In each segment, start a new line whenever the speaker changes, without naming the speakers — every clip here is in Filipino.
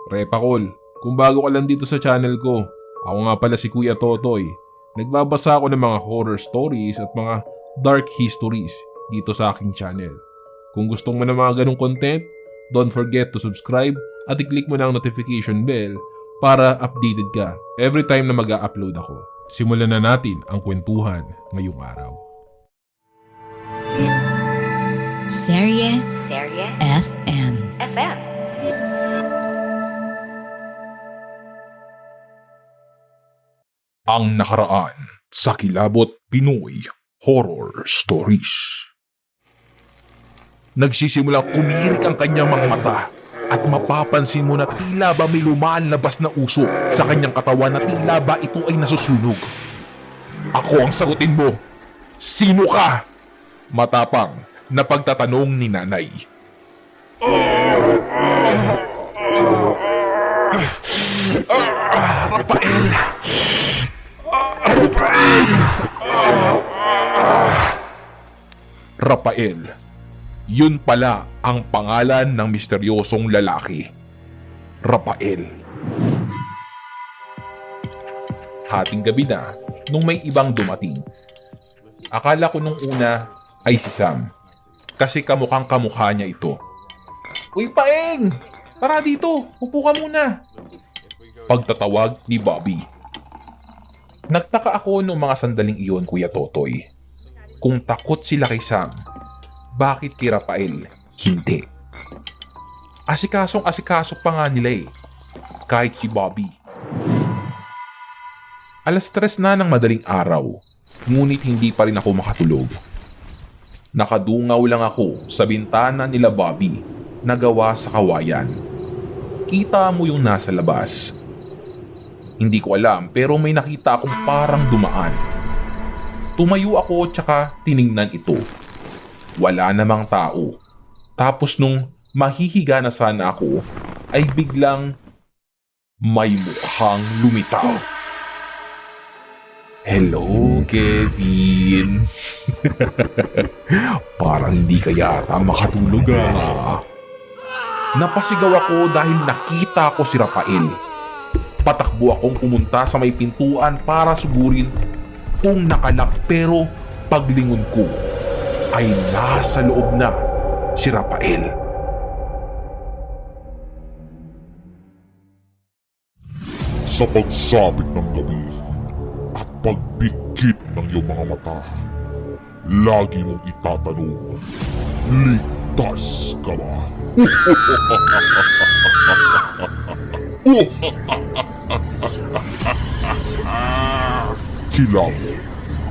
Repakol, kung bago ka lang dito sa channel ko, ako nga pala si Kuya Totoy. Nagbabasa ako ng mga horror stories at mga dark histories dito sa aking channel. Kung gusto mo ng mga ganong content, don't forget to subscribe at i-click mo na ang notification bell para updated ka every time na mag-a-upload ako. Simulan na natin ang kwentuhan ngayong araw.
Serye FM.
Ang nakaraan sa Kilabot Pinoy Horror Stories. Nagsisimula kumirik ang kanyang mga mata at mapapansin mo na tila ba may lumalabas na usok sa kanyang katawan na tila ba ito ay nasusunog. Ako ang sagutin mo. Sino ka? Matapang na pagtatanong ni nanay. Rafael! Rafael. Yun pala ang pangalan ng misteryosong lalaki. Rafael. Hating gabi na nung may ibang dumating. Akala ko nung una ay si Sam. Kasi kamukhang kamukha niya ito. Uy, Paeng! Tara dito, upo ka muna. Pagtatawag ni Bobby. Nagtaka ako noong mga sandaling iyon, Kuya Totoy. Kung takot sila kay Sam, bakit kay Rafael hindi? Asikasong-asikaso pa nga nila eh, kahit si Bobby. 3:00 na ng madaling araw, ngunit hindi pa rin ako makatulog. Nakadungaw lang ako sa bintana nila Bobby na gawa sa kawayan. Kita mo yung nasa labas. Hindi ko alam pero may nakita akong parang dumaan. Tumayo ako tsaka tiningnan ito. Wala namang tao. Tapos nung mahihiga na sana ako, ay biglang may mukhang lumitaw. Hello, Kevin. Parang hindi ka yata makatulog ah. Napasigaw ako dahil nakita ko si Rafael. Patakbo akong pumunta sa may pintuan para sugurin kung nakalak pero paglingon ko ay nasa loob na si Rafael.
Sa pagsabit ng gabi at pagpikit ng iyong mga mata, lagi mong itatanong, ligtas ka ba? Kilabot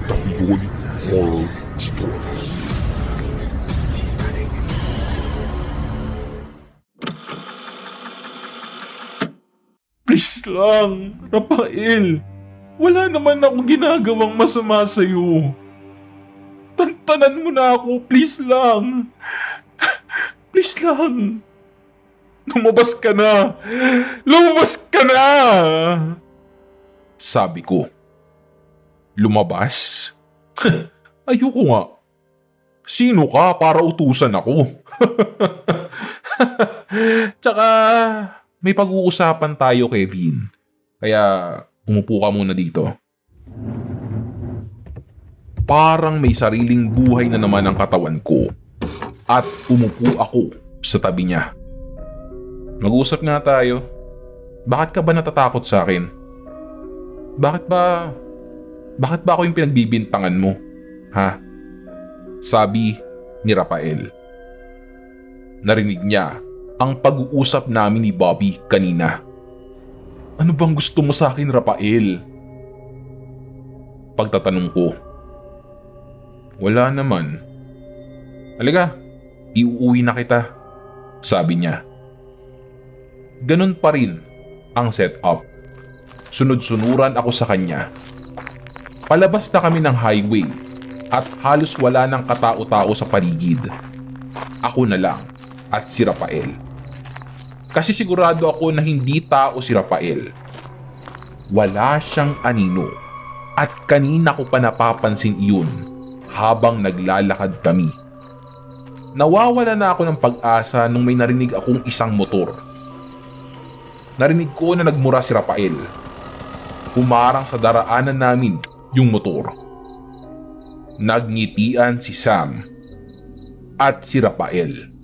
Pinoy Horror Stories.
Please lang, Rafael. Wala naman ako ginagawang masama sa'yo. Tantanan mo na ako, please lang. Please lang. Lumabas ka na! Lumabas ka na! Sabi ko. Lumabas? Ayoko nga. Sino ka para utusan ako? Tsaka may pag-uusapan tayo, Kevin. Kaya umupo ka muna dito. Parang may sariling buhay na naman ang katawan ko. At umupo ako sa tabi niya. Mag-usap nga tayo. Bakit ka ba natatakot sa akin? Bakit ba ako yung pinagbibintangan mo? Ha? Sabi ni Rafael. Narinig niya ang pag-uusap namin ni Bobby kanina. Ano bang gusto mo sa akin, Rafael? Pagtatanong ko. Wala naman. Halika, iuuwi na kita. Sabi niya. Ganun pa rin ang setup. Sunod-sunuran ako sa kanya. Palabas na kami ng highway at halos wala ng katao-tao sa paligid. Ako na lang at si Rafael. Kasi sigurado ako na hindi tao si Rafael. Wala siyang anino at kanina ko pa napapansin iyon habang naglalakad kami. Nawawala na ako ng pag-asa nung may narinig akong isang motor. narinig ko na nagmura si Rafael. Humarang sa daraanan namin yung motor. Nagngitian si Sam at si Rafael.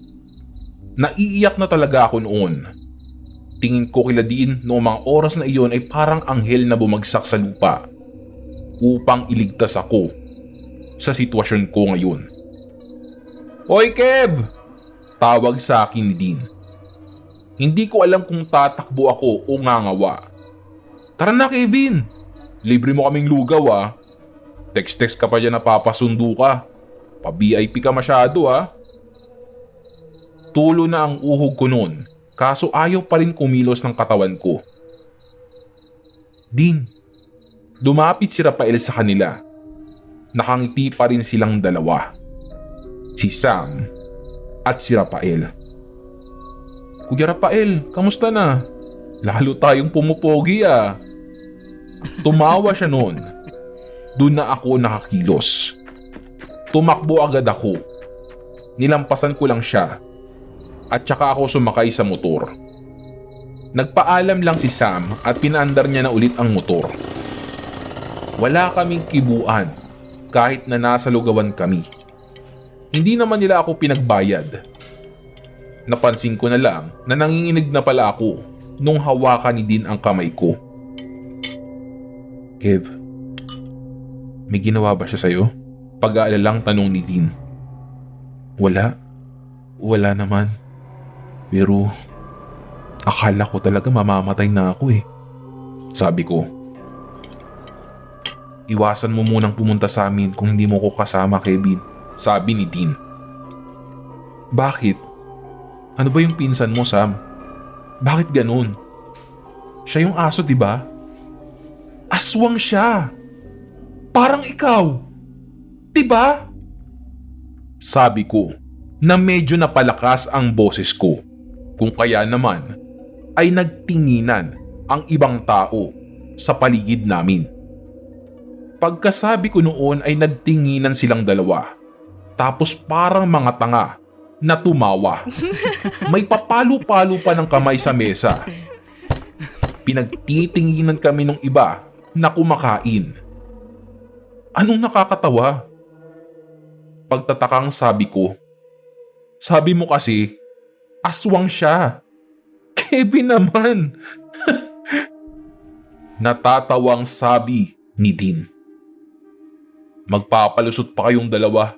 Naiiyak na talaga ako noon. Tingin ko kila Dean noong mga oras na iyon ay parang anghel na bumagsak sa lupa upang iligtas ako sa sitwasyon ko ngayon. "Hoy Kev!" tawag sa akin ni Dean. Hindi ko alam kung tatakbo ako o ngangawa. "Tara na Kevin! Libre mo kaming lugaw ah. Text-text ka pa dyan na papasundo ka. Pa-VIP ka masyado ah." Tulo na ang uhog ko noon, kaso ayaw pa rin kumilos ng katawan ko. "Dean," dumapit si Rafael sa kanila. Nakangiti pa rin silang dalawa. Si Sam at si Rafael. "Kuya Rafael, kamusta na? Lalo tayong pumupogi ah." Tumawa siya noon. Doon na ako nakakilos. Tumakbo agad ako. Nilampasan ko lang siya. At saka ako sumakay sa motor. Nagpaalam lang si Sam at pinaandar niya na ulit ang motor. Wala kaming kibuan kahit na nasa lugawan kami. Hindi naman nila ako pinagbayad. Napansin ko na lang na nanginginig na pala ako nung hawakan ni Dean ang kamay ko. "Kev, may ginawa ba siya sa'yo?" Pag-aalalang tanong ni Dean. Wala naman. Pero akala ko talaga mamamatay na ako eh. Sabi ko. "Iwasan mo munang pumunta sa amin kung hindi mo ko kasama, Kevin," sabi ni Dean. "Bakit? Ano ba yung pinsan mo, Sam? Bakit ganun? Siya yung aso, diba? Aswang siya. Parang ikaw. Diba?" Sabi ko na medyo napalakas ang boses ko. Kung kaya naman ay nagtinginan ang ibang tao sa paligid namin. Pagkasabi ko noon ay nagtinginan silang dalawa. Tapos parang mga tanga na tumawa. May papalo-palo pa ng kamay sa mesa. Pinagtitinginan kami ng iba na kumakain. Anong nakakatawa? Pagtatakang sabi ko. "Sabi mo kasi, aswang siya." "Kevin naman." Natatawang sabi ni Dean. "Magpapalusot pa kayong dalawa."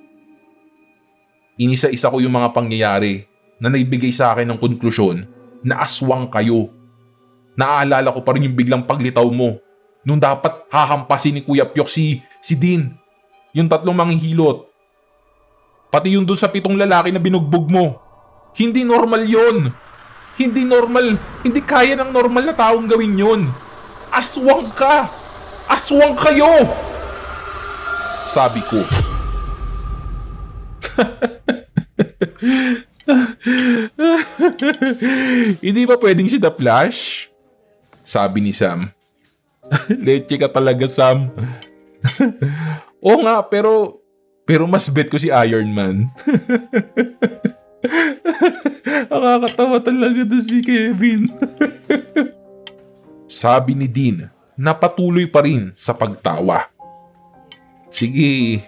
Inisa-isa ko yung mga pangyayari na naibigay sa akin ng konklusyon na aswang kayo. Naaalala ko pa rin yung biglang paglitaw mo nung dapat hahampasin ni Kuya Pyok si Dean, yung 3 manghihilot. Pati yung dun sa 7 lalaki na binugbog mo. Hindi normal yon. Hindi normal. Hindi kaya ng normal na taong gawin yon. Aswang ka! Aswang kayo! Sabi ko. "Hindi ba pwedeng si The Flash?" Sabi ni Sam. "Leche ka talaga, Sam." "Oo nga, pero mas bet ko si Iron Man." Nakakatawa talaga to si Kevin. Sabi ni Dean na patuloy pa rin sa pagtawa. "Sige,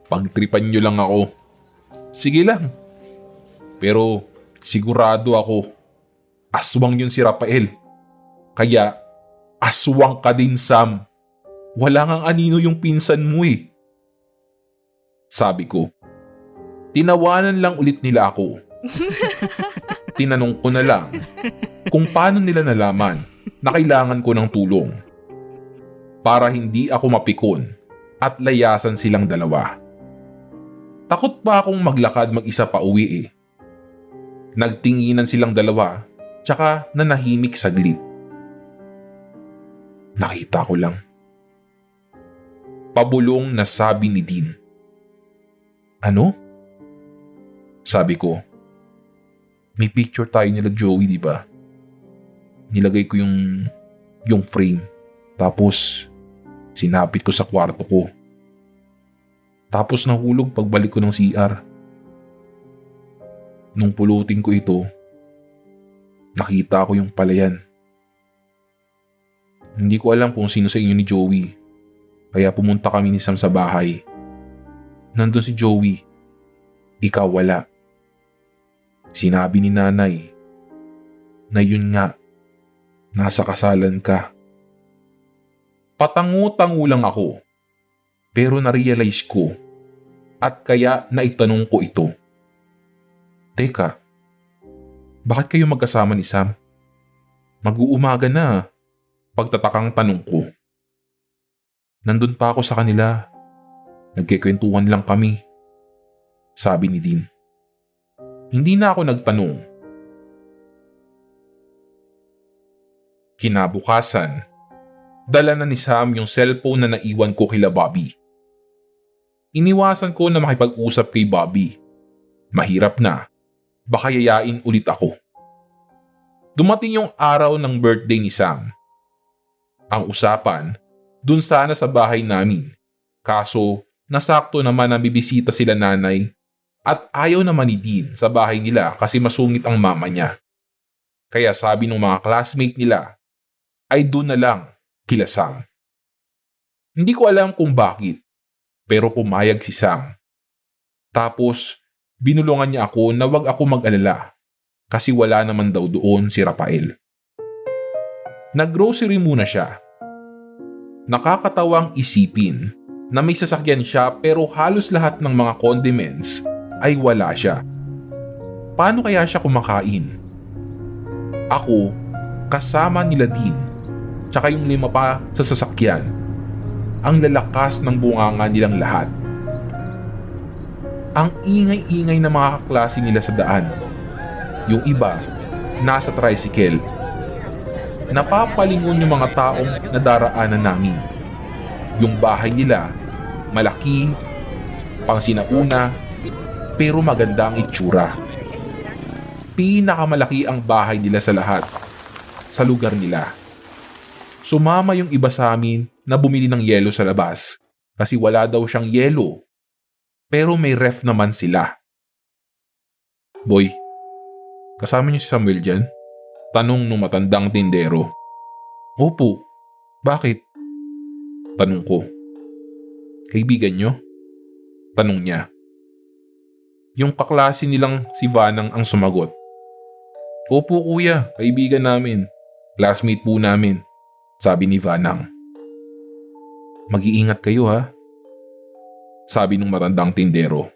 pagtripan nyo lang ako. Sige lang. Pero sigurado ako, aswang yun si Rafael. Kaya aswang ka din, Sam. Wala ngang anino yung pinsan mo eh." Sabi ko. Tinawanan lang ulit nila ako. Tinanong ko na lang kung paano nila nalaman na kailangan ko ng tulong para hindi ako mapikon at layasan silang dalawa. Takot pa akong maglakad mag-isa pa uwi eh. Nagtinginan silang dalawa tsaka nanahimik saglit. Nakita ko lang. Pabulong na sabi ni Dean. "Ano?" Sabi ko. "May picture tayo nila Joey, di ba? Nilagay ko yung frame. Tapos sinapit ko sa kwarto ko. Tapos nahulog pagbalik ko ng CR. Nung pulutin ko ito, nakita ko yung palayan Hindi ko alam kung sino sa inyo ni Joey. Kaya pumunta kami ni Sam sa bahay. Nandun si Joey. Ikaw wala. Sinabi ni nanay na yun nga, nasa kasalan ka. Patango-tango lang ako. Pero na-realize ko at kaya naitanong ko ito. Teka, bakit kayo magkasama ni Sam? Mag-uumaga na. Pagtatakang tanong ko. Nandun pa ako sa kanila. Nagkikwentuhan lang kami. Sabi ni Dean. Hindi na ako nagtanong. Kinabukasan, dala na ni Sam yung cellphone na naiwan ko kila Bobby. Iniwasan ko na makipag-usap kay Bobby. Mahirap na. Baka yayain ulit ako. Dumating yung araw ng birthday ni Sam. Ang usapan, dun sana sa bahay namin. Kaso, nasakto naman na bibisita sila nanay at ayaw naman ni Dean sa bahay nila kasi masungit ang mama niya. Kaya sabi ng mga classmate nila, ay doon na lang kila Sam. Hindi ko alam kung bakit, pero pumayag si Sam. Tapos, binulungan niya ako na wag ako mag-alala kasi wala naman daw doon si Rafael. Nag-grocery muna siya. Nakakatawang isipin na may sasakyan siya pero halos lahat ng mga condiments ay wala siya. Paano kaya siya kumakain? Ako, kasama nila din, tsaka yung 5 pa sa sasakyan. Ang lalakas ng bunganga nilang lahat. Ang ingay-ingay ng mga kaklase nila sa daan. Yung iba, nasa tricycle. Napapalingon yung mga taong nadaraanan namin. Yung bahay nila, malaki, pang sinauna, pero maganda ang itsura. Pinakamalaki ang bahay nila sa lahat, sa lugar nila. Sumama yung iba sa amin na bumili ng yelo sa labas kasi wala daw siyang yelo. Pero may ref naman sila. Boy, kasama niyo si Samuel dyan? Tanong nung matandang tindero. Opo, bakit? Tanong ko. Kaibigan niyo? Tanong niya. Yung kaklase nilang si Vanang ang sumagot. Opo kuya, kaibigan namin. Classmate po namin. Sabi ni Vanang. Mag-iingat kayo ha? Sabi ng matandang tindero.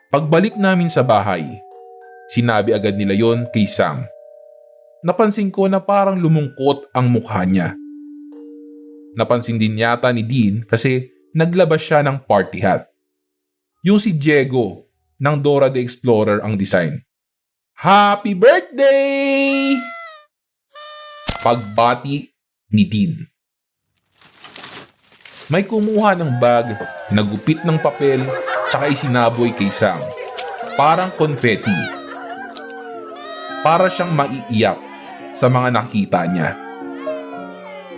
Pagbalik namin sa bahay, sinabi agad nila yon kay Sam. Napansin ko na parang lumungkot ang mukha niya. Napansin din yata ni Dean kasi naglabas siya ng party hat. Yung si Diego ng Dora the Explorer ang design. Happy birthday! Pagbati ni Dean. May kumuha ng bag, nagupit ng papel, tsaka isinaboy kay Sam. Parang confetti. Para siyang maiiyak sa mga nakita niya.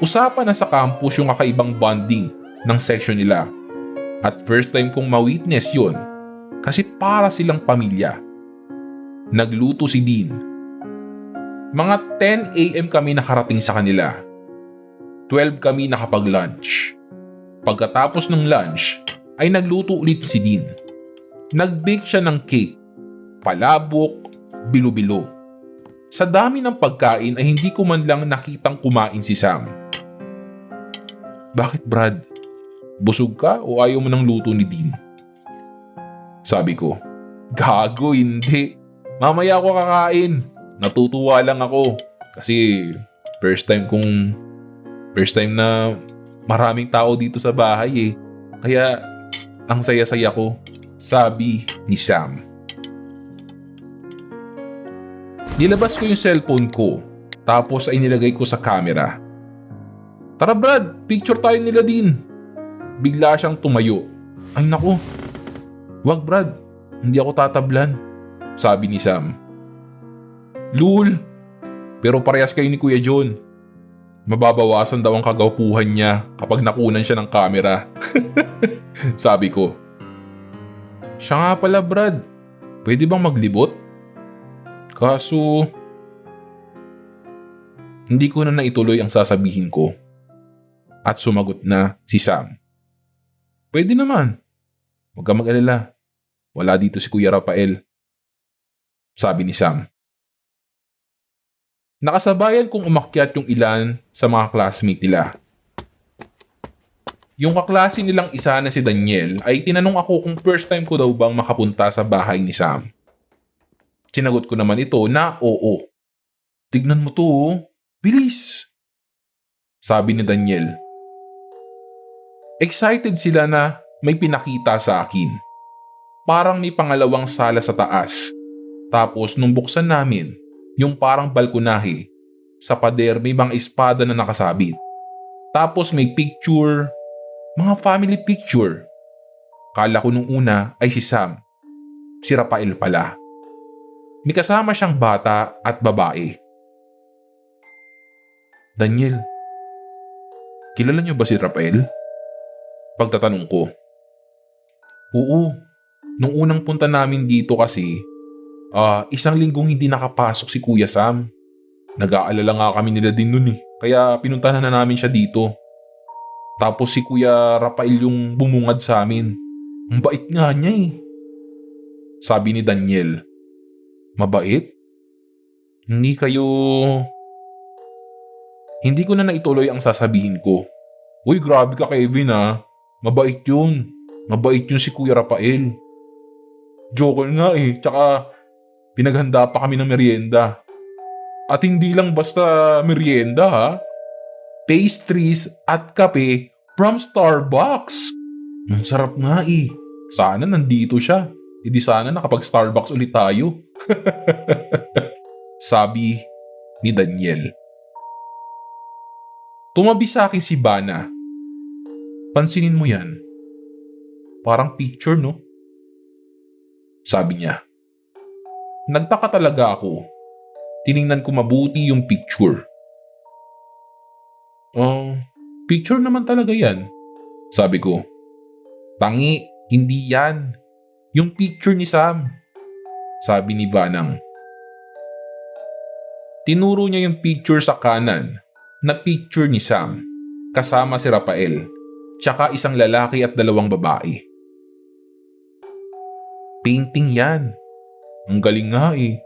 Usapan na sa campus yung kakaibang bonding ng section nila. At first time kong ma-witness yun kasi para silang pamilya. Nagluto si Dean. Mga 10 a.m. kami nakarating sa kanila. 12 kami nakapag-lunch. Pagkatapos ng lunch, ay nagluto ulit si Dean. Nag-bake siya ng cake, palabok, bilo-bilo. Sa dami ng pagkain ay hindi ko man lang nakitang kumain si Sam. Bakit Brad? Busog ka o ayaw mo ng luto ni Dean? Sabi ko, gago hindi. Mamaya ako kakain. Natutuwa lang ako. Kasi first time na maraming tao dito sa bahay eh. Kaya ang saya-saya ko. Sabi ni Sam. Nilabas ko yung cellphone ko. Tapos ay nilagay ko sa camera. Tara Brad, picture tayo nila din. Bigla siyang tumayo. Ay naku. Wag Brad, hindi ako tatablan. Sabi ni Sam. Lul, pero parehas kayo ni Kuya John. Mababawasan daw ang kagwapuhan niya kapag nakunan siya ng camera. Sabi ko. Siya nga pala Brad, pwede bang maglibot? Kaso, Hindi ko na naituloy ang sasabihin ko. At sumagot na si Sam. Pwede naman. Huwag kang mag-alala. Wala dito si Kuya Rafael. Sabi ni Sam. Nakasabayan kong umakyat yung ilan sa mga classmate nila. Yung kaklase nilang isa na si Daniel ay tinanong ako kung first time ko daw bang makapunta sa bahay ni Sam. Sinagot ko naman ito na oo. Tignan mo to oh. Bilis! Sabi ni Daniel. Excited sila na may pinakita sa akin. Parang may pangalawang sala sa taas. Tapos nung buksan namin, yung parang balkonahe, sa pader may mga espada na nakasabit. Tapos may picture, mga family picture. Kala ko nung una ay si Sam. Si Rafael pala. May kasama siyang bata at babae. Daniel, kilala niyo ba si Rafael? Pagtatanong ko. Oo, nung unang punta namin dito kasi, isang linggong hindi nakapasok si Kuya Sam. Nag-aalala nga kami nila din nun eh, kaya pinuntahan na namin siya dito. Tapos si Kuya Rafael yung bumungad sa amin. Ang bait nga niya eh. Sabi ni Daniel. Mabait? Hindi ko na naituloy ang sasabihin ko. Uy, grabe ka Kevin ah. Mabait yun. Mabait yun si Kuya Rafael. Joker nga eh. Tsaka pinaghanda pa kami ng merienda. At hindi lang basta merienda ha. Pastries at kape from Starbucks. Ang sarap nga eh. Sana nandito siya. Hindi sana nakapag-Starbucks ulit tayo. Sabi ni Daniel. Tumabi sa akin si Bana. Pansinin mo yan. Parang picture no? Sabi niya. Nagtaka talaga ako. Tiningnan ko mabuti yung picture. Picture naman talaga yan. Sabi ko. Tangi, hindi yan. Yung picture ni Sam. Sabi ni Vanang. Tinuro niya yung picture sa kanan na picture ni Sam kasama si Rafael tsaka isang lalaki at dalawang babae. Painting yan. Ang galing nga eh.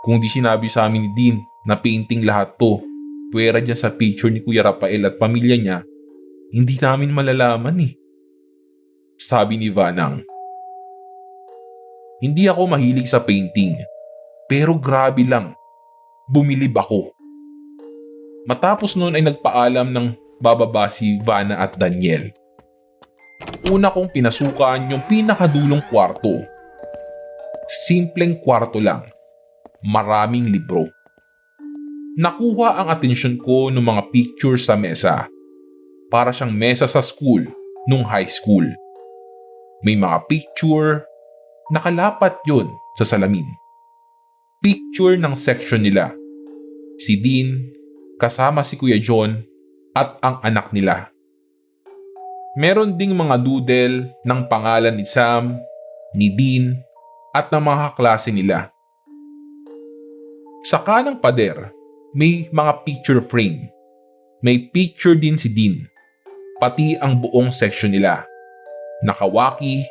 Kung di sinabi sa amin ni Dean na painting lahat to, pwera dyan sa picture ni Kuya Rafael at pamilya niya, hindi namin malalaman eh. Sabi ni Vanang. Hindi ako mahilig sa painting, pero grabe lang. Bumilib ako. Matapos noon ay nagpaalam ng bababa si Vanna at Daniel. Una kong pinasukan yung pinakadulong kwarto. Simpleng kwarto lang. Maraming libro. Nakuha ang atensyon ko ng mga picture sa mesa. Para siyang mesa sa school nung high school. May mga picture, nakalapat yun sa salamin. Picture ng section nila. Si Dean, kasama si Kuya John at ang anak nila. Meron ding mga doodle ng pangalan ni Sam, ni Dean at ng mga kaklase nila. Sa kanang pader, may mga picture frame. May picture din si Dean, pati ang buong section nila. Nakawaki,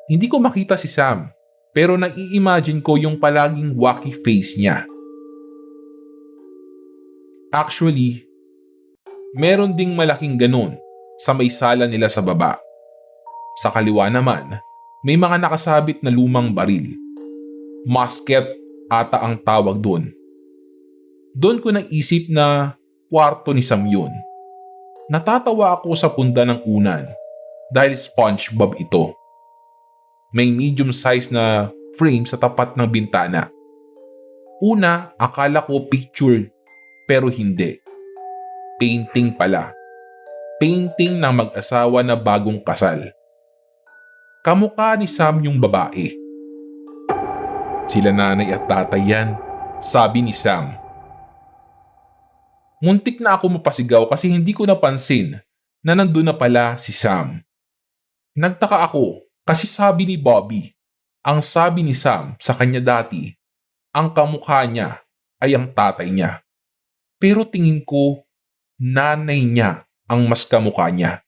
hindi ko makita si Sam, pero nai-imagine ko yung palaging wacky face niya. Actually, meron ding malaking ganun sa may sala nila sa baba. Sa kaliwa naman, may mga nakasabit na lumang baril. Musket ata ang tawag doon. Doon ko naisip na kwarto ni Sam yun. Natatawa ako sa punda ng unan dahil SpongeBob ito. May medium size na frame sa tapat ng bintana. Una, akala ko picture pero hindi. Painting pala. Painting ng mag-asawa na bagong kasal. Kamukha ni Sam yung babae. Sila nanay at tatay yan, sabi ni Sam. Muntik na ako mapasigaw kasi hindi ko napansin na nandun na pala si Sam. Nagtaka ako kasi sabi ni Bobby, ang sabi ni Sam sa kanya dati, ang kamukha niya ay ang tatay niya. Pero tingin ko, nanay niya ang mas kamukha niya.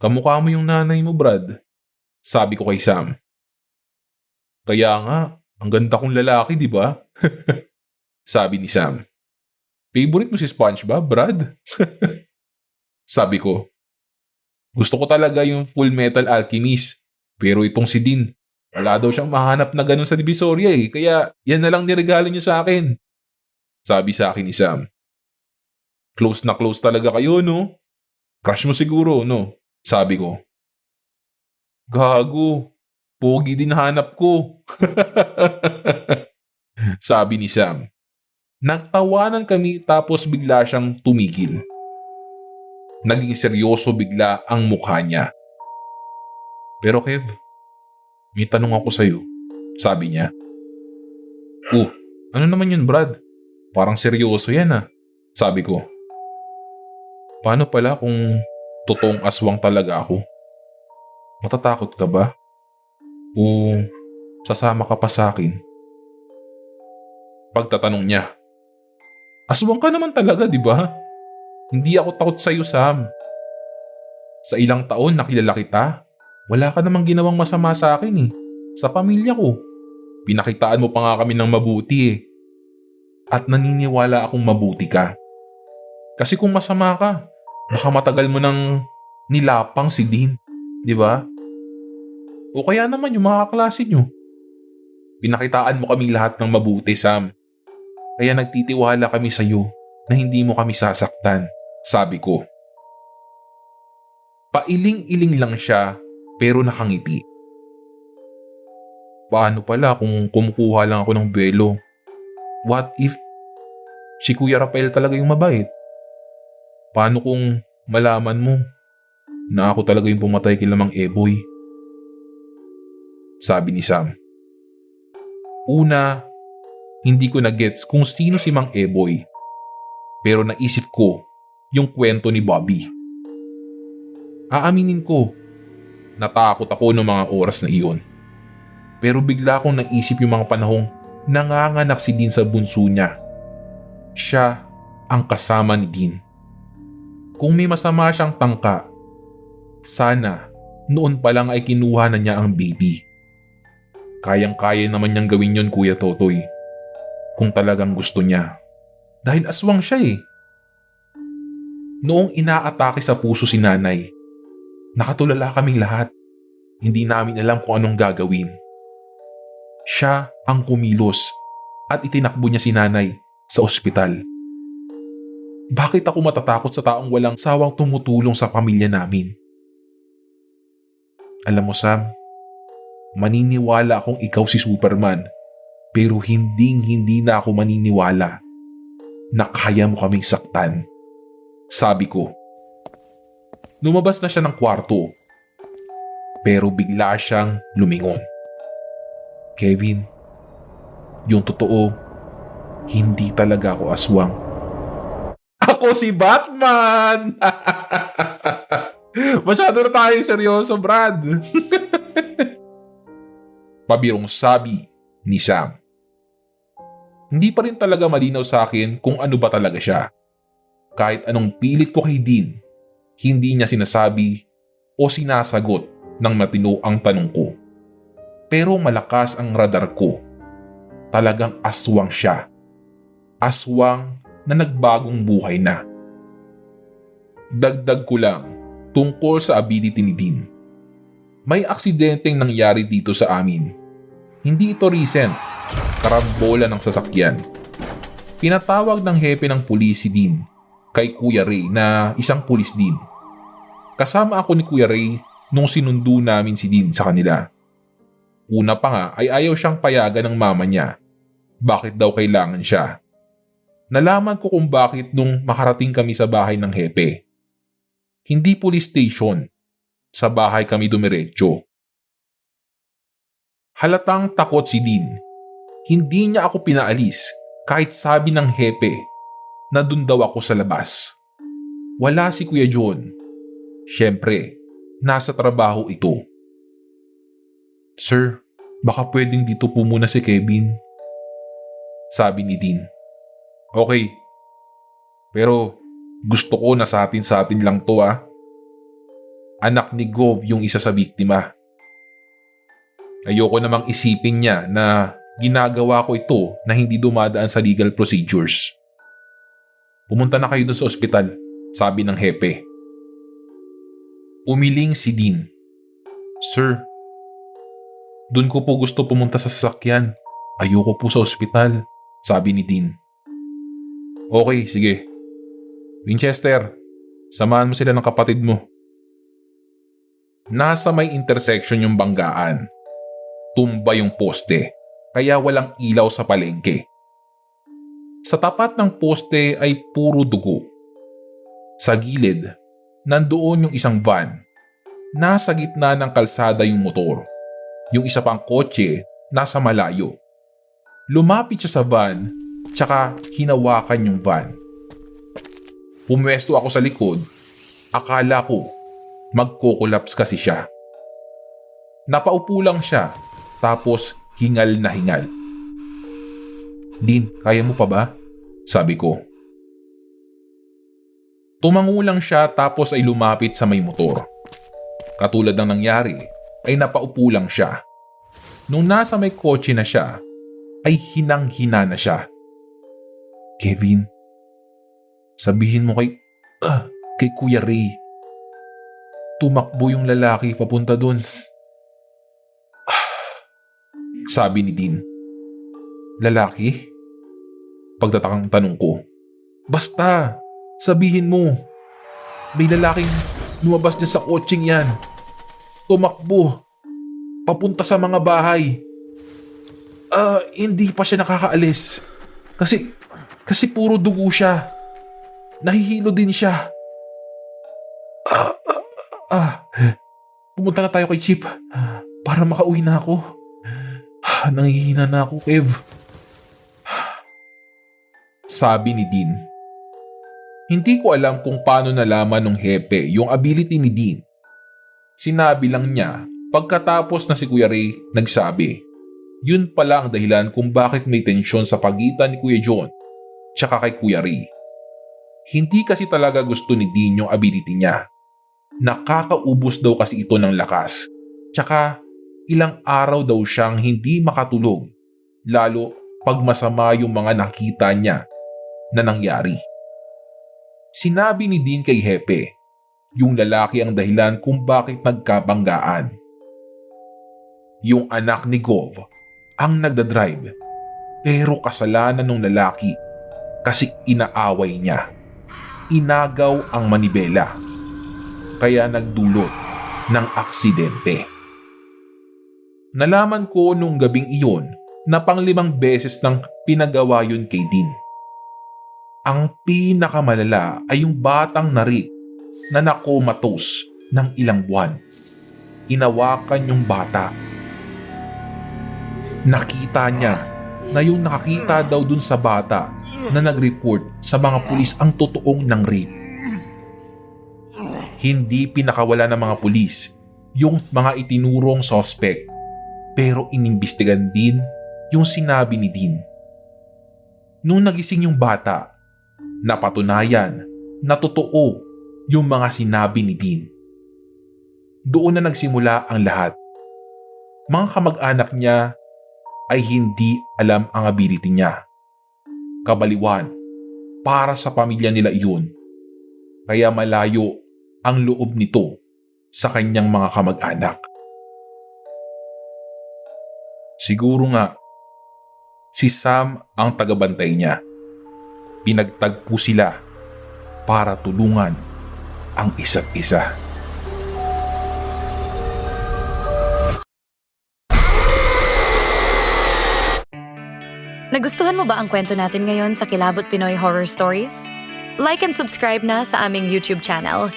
Kamukha mo yung nanay mo, Brad. Sabi ko kay Sam. Kaya nga, ang ganda kong lalaki, di ba? Sabi ni Sam. Favorite mo si SpongeBob, Brad? Sabi ko. Gusto ko talaga yung Full Metal Alchemist. Pero itong si Dean, wala daw siyang mahanap na ganun sa Divisoria eh. Kaya yan na lang niregalo niyo sa akin. Sabi sa akin ni Sam. Close na close talaga kayo, no? Crush mo siguro, no? Sabi ko. Gago. Pogi din hanap ko. Sabi ni Sam. Nagtawanan kami tapos bigla siyang tumigil. Naging seryoso bigla ang mukha niya. Pero Kev, may tanong ako sa'yo. Sabi niya. Ano naman yun, Brad? Parang seryoso yan ah. Sabi ko. Paano pala kung totoong aswang talaga ako? Matatakot ka ba? O sasama ka pa sa akin? Pagtatanong niya. Aswang ka naman talaga, di ba? Hindi ako takot sa'yo, Sam. Sa ilang taon nakilala kita, wala ka namang ginawang masama sa akin eh. Sa pamilya ko. Pinakitaan mo pa nga kami ng mabuti eh. At naniniwala akong mabuti ka. Kasi kung masama ka, baka matagal mo nang nilapang si Dean. Di ba? O kaya naman yung mga kaklase nyo. Pinakitaan mo kaming lahat ng mabuti, Sam. Kaya nagtitiwala kami sa'yo na hindi mo kami sasaktan, sabi ko. Pailing-iling lang siya pero nakangiti. Paano pala kung kumukuha lang ako ng buwelo? What if si Kuya Rafael talaga yung mabait? Paano kung malaman mo na ako talaga yung pumatay kay Lamang Eboy? Sabi ni Sam. Una, hindi ko na-gets kung sino si Mang Eboy. Pero naisip ko yung kwento ni Bobby. Aaminin ko, natakot ako noong mga oras na iyon. Pero bigla akong naisip yung mga panahong nanganganak si Dean sa bunso niya. Siya ang kasama ni Dean. Kung may masama siyang tangka, sana noon pa lang ay kinuha na niya ang baby. Kayang-kaya naman niyang gawin yon, Kuya Totoy. Kung talagang gusto niya. Dahil aswang siya eh. Noong inaatake sa puso si nanay, nakatulala kaming lahat. Hindi namin alam kung anong gagawin. Siya ang kumilos at itinakbo niya si nanay sa ospital. Bakit ako matatakot sa taong walang sawang tumutulong sa pamilya namin? Alam mo, Sam, maniniwala akong ikaw si Superman, pero hindi na ako maniniwala na kaya mo kaming saktan. Sabi ko. Lumabas na siya ng kwarto, pero bigla siyang lumingon. Kevin, yung totoo, hindi talaga ako aswang. Ako si Batman! Masyado na tayo seryoso, Brad. Pabirong sabi ni Sam. Hindi pa rin talaga malinaw sa akin kung ano ba talaga siya. Kahit anong pilit ko kay Dean, hindi niya sinasabi o sinasagot ng matino ang tanong ko. Pero malakas ang radar ko. Talagang aswang siya. Aswang na nagbagong buhay na. Dagdag ko lang tungkol sa ability ni Dean. May aksidenteng nangyari dito sa amin. Hindi ito recent. Karambola ng sasakyan. Pinatawag ng hepe ng pulis si Dean kay Kuya Ray na isang pulis din. Kasama ako ni Kuya Ray nung sinundo namin si Dean sa kanila. Una pa nga ay ayaw siyang payagan ng mama niya. Bakit daw kailangan siya? Nalaman ko kung bakit nung makarating kami sa bahay ng hepe. Hindi police station. Sa bahay kami dumiretso. Halatang takot si Dean. Hindi niya ako pinaalis kahit sabi ng hepe na dun daw ako sa labas. Wala si Kuya John. Siyempre, nasa trabaho ito. Sir, baka pwedeng dito po muna si Kevin. Sabi ni Dean. Okay, Pero gusto ko na sa atin lang to Anak ni Gov yung isa sa biktima. Ayoko namang isipin niya na ginagawa ko ito na hindi dumadaan sa legal procedures. Pumunta na kayo dun sa ospital, sabi ng hepe. Umiling si Dean. Sir, dun ko po gusto pumunta sa sasakyan. Ayoko po sa ospital, sabi ni Dean. Okay, sige. Winchester, samahan mo sila ng kapatid mo. Nasa may intersection yung banggaan. Tumba yung poste, kaya walang ilaw sa palengke. Sa tapat ng poste ay puro dugo. Sa gilid, nandoon yung isang van. Nasa gitna ng kalsada yung motor. Yung isa pang kotse, nasa malayo. Lumapit siya sa van, tsaka hinawakan yung van. Pumwesto ako sa likod. Akala ko, magkokolaps kasi siya. Napaupo lang siya, tapos hingal na hingal. Dean, kaya mo pa ba? Sabi ko. Tumango lang siya tapos ay lumapit sa may motor. Katulad ng nangyari, ay napaupo lang siya. Nung nasa may kotse na siya, ay hinang-hina na siya. Kevin, sabihin mo kay Kuya Ray. Tumakbo yung lalaki papunta dun. Sabi ni Dean. Lalaki? Pagtatakang tanong ko. Basta, sabihin mo. May lalaking lumabas dyan sa kotseng yan. Tumakbo. Papunta sa mga bahay. Hindi pa siya nakakaalis. Kasi puro dugo siya. Nahihilo din siya. Pumunta na tayo kay Chip para makauwi na ako. Nangihina na ako, Kev. Sabi ni Dean. Hindi ko alam kung paano nalaman ng hepe yung ability ni Dean. Sinabi lang niya pagkatapos na si Kuya Ray nagsabi. Yun pala ang dahilan kung bakit may tensyon sa pagitan ni Kuya John tsaka kay Kuya Ray. Hindi kasi talaga gusto ni Dean yung ability niya. Nakakaubos daw kasi ito ng lakas. Tsaka ilang araw daw siyang hindi makatulog. Lalo pag masama yung mga nakita niya na nangyari. Sinabi ni Dean kay hepe, yung lalaki ang dahilan kung bakit nagkabanggaan. Yung anak ni Gov ang nagdadrive, pero kasalanan ng lalaki kasi inaaway niya. Inagaw ang manibela, kaya nagdulot ng aksidente. Nalaman ko nung gabing iyon na pang-5 beses nang pinagawa yun kay Dean. Ang pinakamalala ay yung batang narik na nakomatos ng ilang buwan. Inawakan yung bata. Nakita niya na yung nakakita daw dun sa bata na nag-report sa mga pulis ang totoong ng rape. Hindi pinakawala ng mga pulis yung mga itinurong suspect, pero inimbestigan din yung sinabi ni Dean. Nung nagising yung bata, napatunayan na totoo yung mga sinabi ni Dean. Doon na nagsimula ang lahat. Mga kamag-anak niya ay hindi alam ang ability niya. Kabaliwan, para sa pamilya nila iyon. Kaya malayo ang loob nito sa kanyang mga kamag-anak. Siguro nga, si Sam ang tagabantay niya. Pinagtagpo sila para tulungan ang isa't isa.
Nagustuhan mo ba ang kwento natin ngayon sa Kilabot Pinoy Horror Stories? Like and subscribe na sa aming YouTube channel.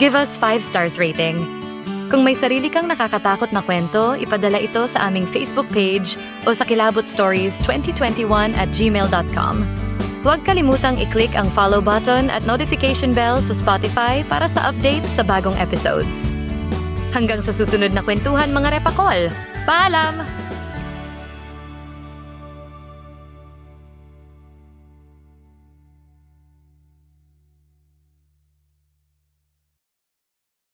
Give us 5 stars rating. Kung may sarili kang nakakatakot na kwento, ipadala ito sa aming Facebook page o sa kilabotstories2021@gmail.com. Huwag kalimutang i-click ang follow button at notification bell sa Spotify para sa updates sa bagong episodes. Hanggang sa susunod na kwentuhan mga repakol. Paalam!